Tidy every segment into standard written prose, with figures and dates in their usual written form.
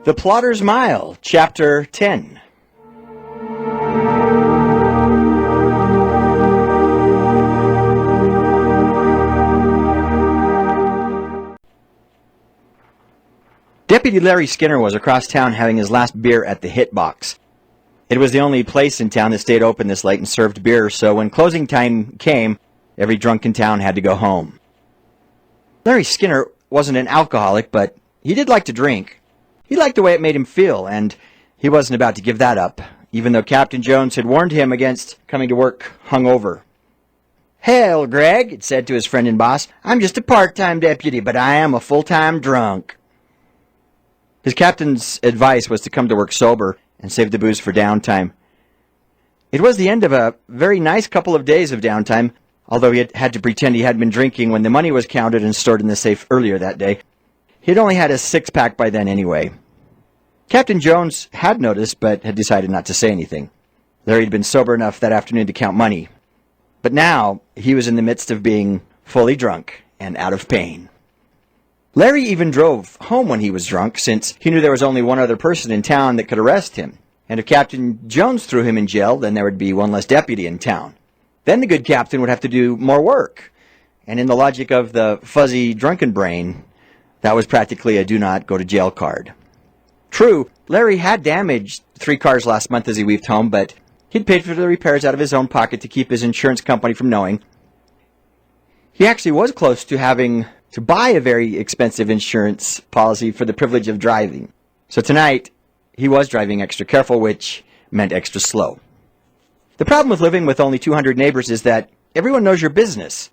The Plodder's Mile, Chapter 10. Deputy Larry Skinner was across town having his last beer at the Hitbox. It was the only place in town that stayed open this late and served beer, so when closing time came, every drunk in town had to go home. Larry Skinner wasn't an alcoholic, but he did like to drink. He liked the way it made him feel, and he wasn't about to give that up, even though Captain Jones had warned him against coming to work hungover. "Hell, Greg," it said to his friend and boss, "I'm just a part-time deputy, but I am a full-time drunk." His captain's advice was to come to work sober and save the booze for downtime. It was the end of a very nice couple of days of downtime, although he had to pretend he had been drinking when the money was counted and stored in the safe earlier that day. He'd only had a six-pack by then anyway. Captain Jones had noticed, but had decided not to say anything. Larry had been sober enough that afternoon to count money. But now, he was in the midst of being fully drunk and out of pain. Larry even drove home when he was drunk, since he knew there was only one other person in town that could arrest him. And if Captain Jones threw him in jail, then there would be one less deputy in town. Then the good captain would have to do more work. And in the logic of the fuzzy drunken brain, that was practically a do-not-go-to-jail card. True, Larry had damaged 3 cars last month as he weaved home, but he'd paid for the repairs out of his own pocket to keep his insurance company from knowing. He actually was close to having to buy a very expensive insurance policy for the privilege of driving. So tonight, he was driving extra careful, which meant extra slow. The problem with living with only 200 neighbors is that everyone knows your business.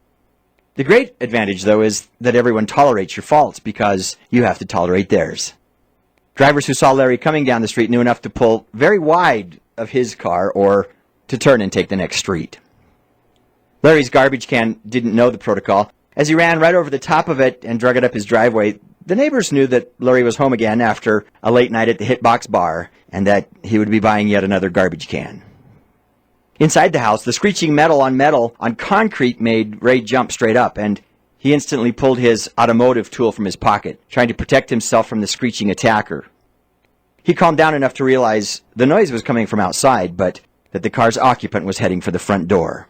The great advantage, though, is that everyone tolerates your faults because you have to tolerate theirs. Drivers who saw Larry coming down the street knew enough to pull very wide of his car or to turn and take the next street. Larry's garbage can didn't know the protocol. As he ran right over the top of it and drug it up his driveway, the neighbors knew that Larry was home again after a late night at the Hitbox bar and that he would be buying yet another garbage can. Inside the house, the screeching metal on concrete made Ray jump straight up, and he instantly pulled his automotive tool from his pocket, trying to protect himself from the screeching attacker. He calmed down enough to realize the noise was coming from outside, but that the car's occupant was heading for the front door.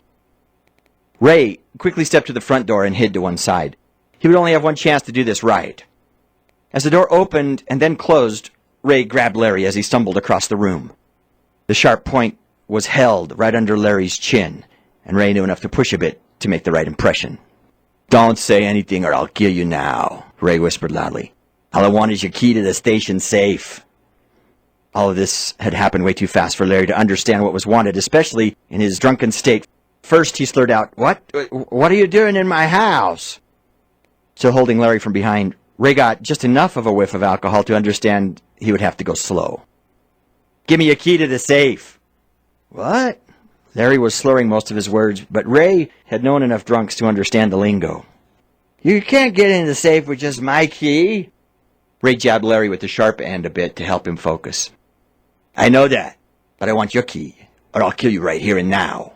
Ray quickly stepped to the front door and hid to one side. He would only have one chance to do this right. As the door opened and then closed, Ray grabbed Larry as he stumbled across the room. The sharp point was held right under Larry's chin, and Ray knew enough to push a bit to make the right impression. "Don't say anything or I'll kill you now," Ray whispered loudly. "All I want is your key to the station safe." All of this had happened way too fast for Larry to understand what was wanted, especially in his drunken state. First he slurred out, What are you doing in my house?" So holding Larry from behind, Ray got just enough of a whiff of alcohol to understand he would have to go slow. "Give me your key to the safe." "What?" Larry was slurring most of his words, but Ray had known enough drunks to understand the lingo. "You can't get in the safe with just my key." Ray jabbed Larry with the sharp end a bit to help him focus. "I know that, but I want your key, or I'll kill you right here and now."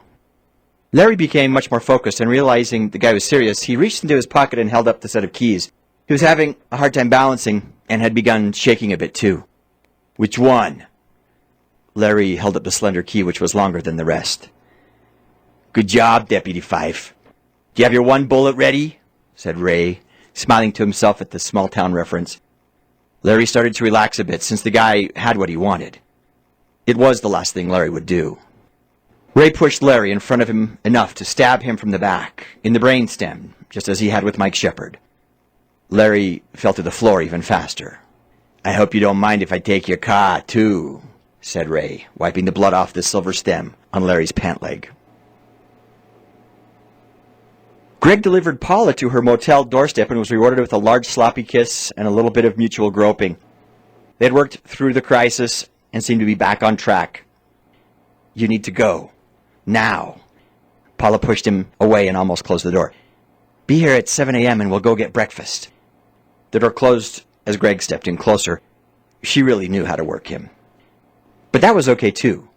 Larry became much more focused, and realizing the guy was serious, he reached into his pocket and held up the set of keys. He was having a hard time balancing, and had begun shaking a bit too. "Which one?" Larry held up the slender key, which was longer than the rest. "Good job, Deputy Fife. Do you have your one bullet ready?" said Ray, smiling to himself at the small-town reference. Larry started to relax a bit, since the guy had what he wanted. It was the last thing Larry would do. Ray pushed Larry in front of him enough to stab him from the back, in the brainstem, just as he had with Mike Shepard. Larry fell to the floor even faster. "I hope you don't mind if I take your car, too," said Ray, wiping the blood off the silver stem on Larry's pant leg. Greg delivered Paula to her motel doorstep and was rewarded with a large sloppy kiss and a little bit of mutual groping. They had worked through the crisis and seemed to be back on track. "You need to go. Now." Paula pushed him away and almost closed the door. "Be here at 7 a.m. and we'll go get breakfast." The door closed as Greg stepped in closer. She really knew how to work him. But that was okay, too.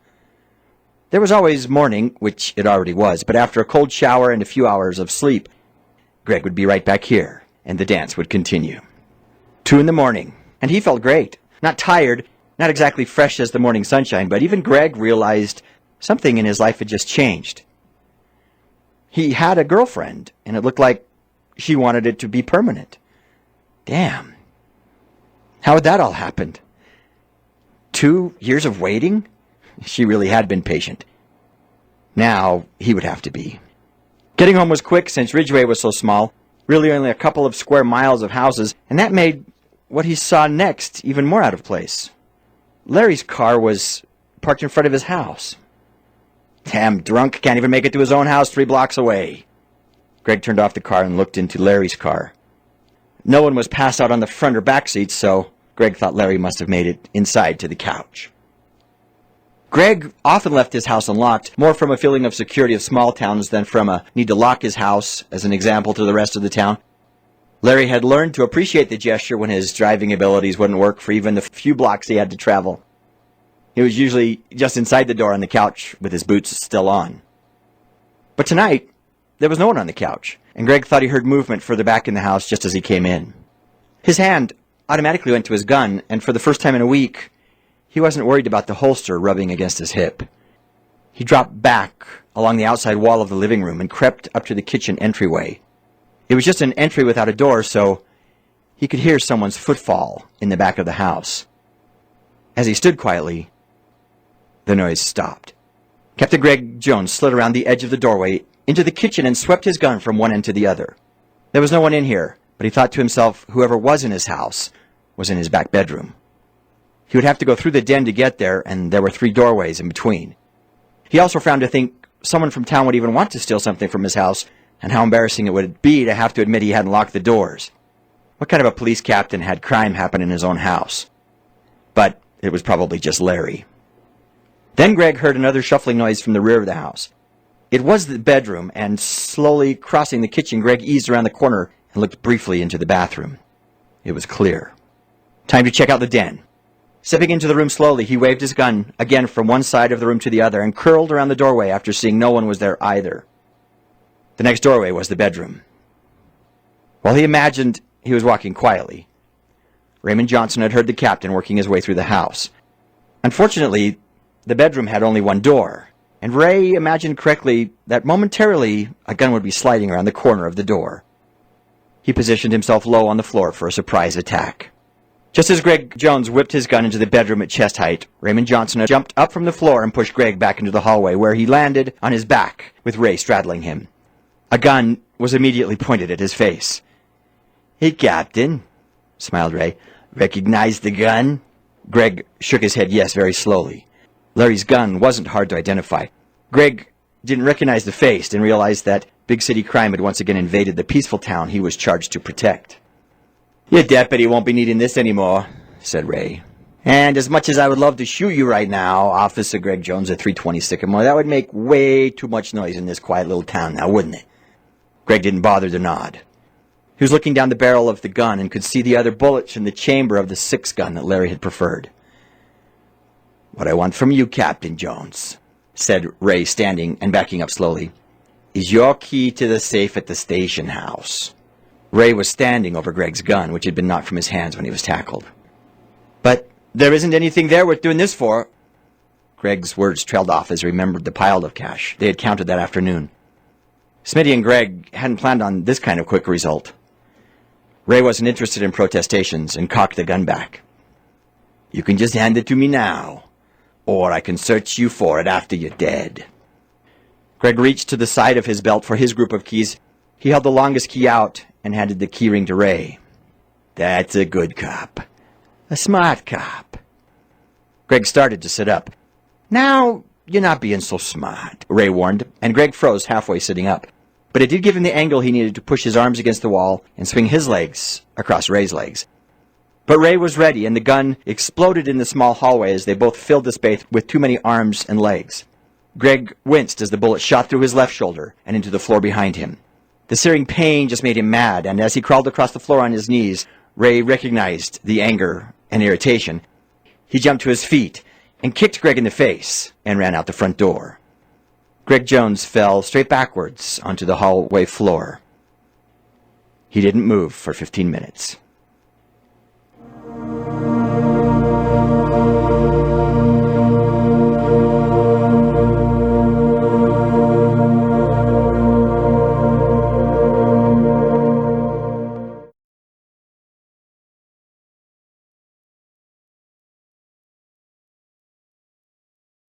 There was always morning, which it already was, but after a cold shower and a few hours of sleep, Greg would be right back here, and the dance would continue. 2 in the morning, and he felt great. Not tired, not exactly fresh as the morning sunshine, but even Greg realized something in his life had just changed. He had a girlfriend, and it looked like she wanted it to be permanent. Damn. How had that all happened? 2 years of waiting? She really had been patient. Now he would have to be. Getting home was quick since Ridgeway was so small, really only a couple of square miles of houses, and that made what he saw next even more out of place. Larry's car was parked in front of his house. Damn drunk, can't even make it to his own house 3 blocks away. Greg turned off the car and looked into Larry's car. No one was passed out on the front or back seats, so Greg thought Larry must have made it inside to the couch. Greg often left his house unlocked, more from a feeling of security of small towns than from a need to lock his house as an example to the rest of the town. Larry had learned to appreciate the gesture when his driving abilities wouldn't work for even the few blocks he had to travel. He was usually just inside the door on the couch with his boots still on. But tonight, there was no one on the couch, and Greg thought he heard movement further back in the house just as he came in. His hand automatically went to his gun, and for the first time in a week, he wasn't worried about the holster rubbing against his hip. He dropped back along the outside wall of the living room and crept up to the kitchen entryway. It was just an entry without a door, so he could hear someone's footfall in the back of the house. As he stood quietly, the noise stopped. Captain Greg Jones slid around the edge of the doorway into the kitchen and swept his gun from one end to the other. There was no one in here, but he thought to himself whoever was in his house was in his back bedroom. He would have to go through the den to get there, and there were 3 doorways in between. He also found to think someone from town would even want to steal something from his house, and how embarrassing it would be to have to admit he hadn't locked the doors. What kind of a police captain had crime happen in his own house? But it was probably just Larry. Then Greg heard another shuffling noise from the rear of the house. It was the bedroom, and slowly crossing the kitchen, Greg eased around the corner and looked briefly into the bathroom. It was clear. Time to check out the den. Stepping into the room slowly, he waved his gun again from one side of the room to the other and curled around the doorway after seeing no one was there either. The next doorway was the bedroom. While he imagined he was walking quietly, Raymond Johnson had heard the captain working his way through the house. Unfortunately, the bedroom had only one door, and Ray imagined correctly that momentarily a gun would be sliding around the corner of the door. He positioned himself low on the floor for a surprise attack. Just as Greg Jones whipped his gun into the bedroom at chest height, Raymond Johnson jumped up from the floor and pushed Greg back into the hallway, where he landed on his back, with Ray straddling him. A gun was immediately pointed at his face. "Hey, Captain," smiled Ray. "Recognize the gun?" Greg shook his head yes very slowly. Larry's gun wasn't hard to identify. Greg didn't recognize the face and realized that big city crime had once again invaded the peaceful town he was charged to protect. "Your deputy won't be needing this anymore," said Ray. "And as much as I would love to shoot you right now, Officer Greg Jones at 320 Sycamore, that would make way too much noise in this quiet little town now, wouldn't it?" Greg didn't bother to nod. He was looking down the barrel of the gun and could see the other bullets in the chamber of the 6-gun that Larry had preferred. "What I want from you, Captain Jones," said Ray, standing and backing up slowly, "is your key to the safe at the station house." Ray was standing over Greg's gun, which had been knocked from his hands when he was tackled. "But there isn't anything there worth doing this for." Greg's words trailed off as he remembered the pile of cash they had counted that afternoon. Smitty and Greg hadn't planned on this kind of quick result. Ray wasn't interested in protestations and cocked the gun back. "You can just hand it to me now, or I can search you for it after you're dead." Greg reached to the side of his belt for his group of keys. He held the longest key out and handed the keyring to Ray. "That's a good cop. A smart cop." Greg started to sit up. "Now, you're not being so smart," Ray warned, and Greg froze halfway sitting up. But it did give him the angle he needed to push his arms against the wall and swing his legs across Ray's legs. But Ray was ready, and the gun exploded in the small hallway as they both filled the space with too many arms and legs. Greg winced as the bullet shot through his left shoulder and into the floor behind him. The searing pain just made him mad, and as he crawled across the floor on his knees, Ray recognized the anger and irritation. He jumped to his feet and kicked Greg in the face and ran out the front door. Greg Jones fell straight backwards onto the hallway floor. He didn't move for 15 minutes.